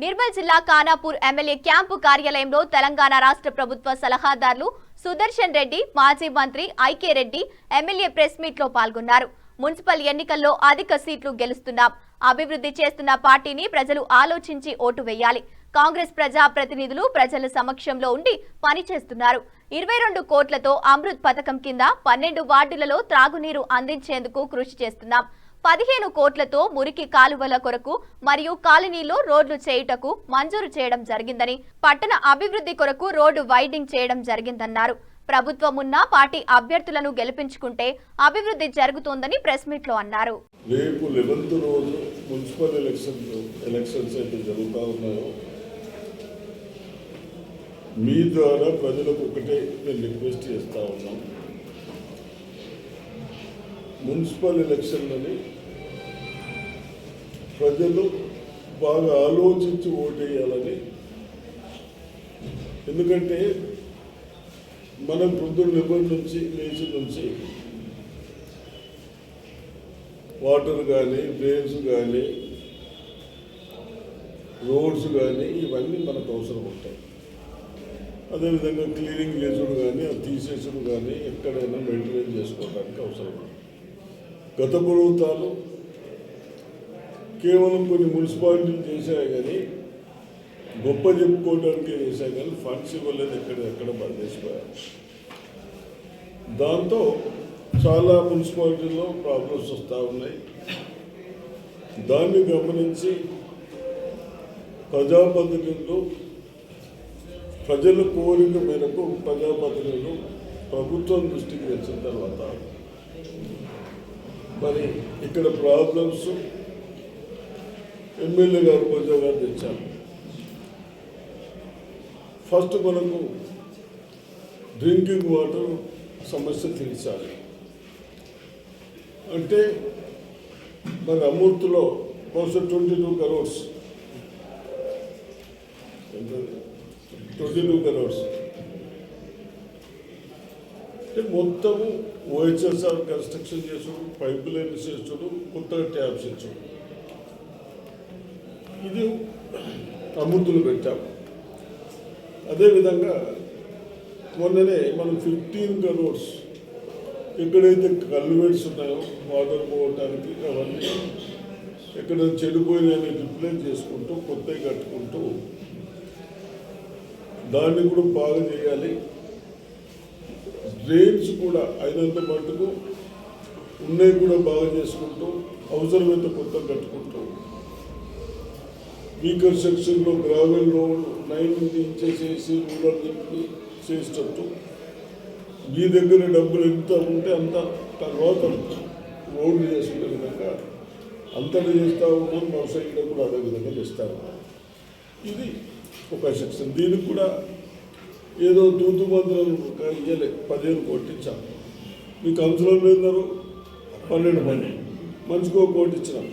నిర్మల్ జిల్లా Khanapur MLA camp కార్యాలయంలో తెలంగాణ రాష్ట్ర ప్రభుత్వ సలహాదారులు సుదర్శన్ రెడ్డి, మాజీ మంత్రి IK Reddy MLA press meet లో పాల్గొన్నారు. మున్సిపల్ ఎన్నికల్లో అధిక సీట్లు గెలుస్తున్నాం, అభివృద్ధి చేస్తున్న పార్టీని ప్రజలు ఆలోచించి ఓటు వేయాలి. కాంగ్రెస్ ప్రజా ప్రతినిధులు ప్రజల సమక్షంలో ఉండి పనిచేస్తున్నారు. 22 కోట్లతో అమృత్ పథకం కింద 12 వార్డులలో త్రాగునీరు అందించేందుకు కృషి చేస్తున్నాం. 15 కోట్లతో మురికి కాలువల కొరకు మరియు కాలనీలో రోడ్లు చేయుటకు మంజూరు చేయడం జరిగిందని, పట్టణ అభివృద్ధి కొరకు రోడ్డు వైడింగ్ చేయడం జరిగిందన్నారు. ప్రభుత్వం ఉన్న పార్టీ అభ్యర్థులను గెలిపించుకుంటే అభివృద్ధి జరుగుతోందని ప్రెస్ మీట్ లో అన్నారు. రేపు 11వ రోజు మున్సిపల్ ఎలక్షన్స్ అయితే జరుగుతూ ఉన్నాయో, మీ ద్వారా ప్రజలకు ఒకటే నేను రిక్వెస్ట్ చేస్తూ ఉన్నాం. మున్సిపల్ ఎలక్షన్లని ప్రజలు బాగా ఆలోచించి ఓటేయాలని. ఎందుకంటే మనం పొద్దున్న లేచి నుంచి వాటర్ కానీ, డ్రైన్స్ కానీ, రోడ్స్ కానీ ఇవన్నీ మనకు అవసరం ఉంటాయి. అదేవిధంగా క్లీనింగ్ చేసుడు కానీ, అది తీసేసుడు కానీ ఎక్కడైనా మెయింటైన్ చేసుకోవడానికి అవసరం. గత ప్రభుత్వాలు కేవలం కొన్ని మున్సిపాలిటీలు చేశాయి కానీ, గొప్ప చెప్పుకోవడానికి చేశాయి కానీ ఫండ్స్ ఇవ్వలేదు, ఎక్కడ బంద్ చేసిపోయారు. దాంతో చాలా మున్సిపాలిటీల్లో ప్రాబ్లమ్స్ వస్తూ ఉన్నాయి. దాన్ని గమనించి ప్రజాప్రతినిధులు, ప్రజల కోరిక మేరకు ప్రజాప్రతినిధులు ప్రభుత్వం దృష్టికి తెచ్చిన తర్వాత మరి ఇక్కడ ప్రాబ్లమ్స్ ఎమ్మెల్యే గారు, ప్రజా గారు తెచ్చారు. ఫస్ట్ మనకు డ్రింకింగ్ వాటర్ సమస్య తీర్చాలి అంటే మరి అమృత్లో బహుశా 22 crores 22 crores అంటే మొత్తము ఓహెచ్ఎస్ఆర్ కన్స్ట్రక్షన్ చేసుడు, పైప్ లైన్ చేసుడు, కొత్తగా ట్యాప్స్ ఇచ్చుడు, ఇది అమృతులు పెట్టాము. అదేవిధంగా మొన్ననే మనం 15 crores ఎక్కడైతే కల్వర్ట్స్ ఉన్నాయో వాటర్ పోవటానికి అవన్నీ ఎక్కడ చెడిపోయినవి రిప్లేస్ చేసుకుంటూ కొత్తవి కట్టుకుంటూ దాన్ని కూడా బాగా చేయాలి. డ్రైన్స్ కూడా అయినంత మటుకు ఉన్నవి కూడా బాగా చేసుకుంటూ అవసరమైతే కొత్త కట్టుకుంటూ వీకర్ సెక్షన్లో గ్రావెల్ రోడ్ 9 inches వేసి రూరల్ చేసేటట్టు, మీ దగ్గర డబ్బులు ఎంత ఉంటే అంత తర్వాత రోడ్లు చేసుకునే విధంగా అంతటా చేస్తూ ఉన్నాం. వ్యవసాయంలో కూడా అదే విధంగా చేస్తూ ఉన్నాం. ఇది ఒక సెక్షన్. దీనికి కూడా ఏదో తూతు మందులను ఇయ్యలే, 15 కోట్లు ఇచ్చాం. మీ కౌన్సిలర్లు ఏందారు 12 మంది, మనిషికి 1 కోటి ఇచ్చినాం.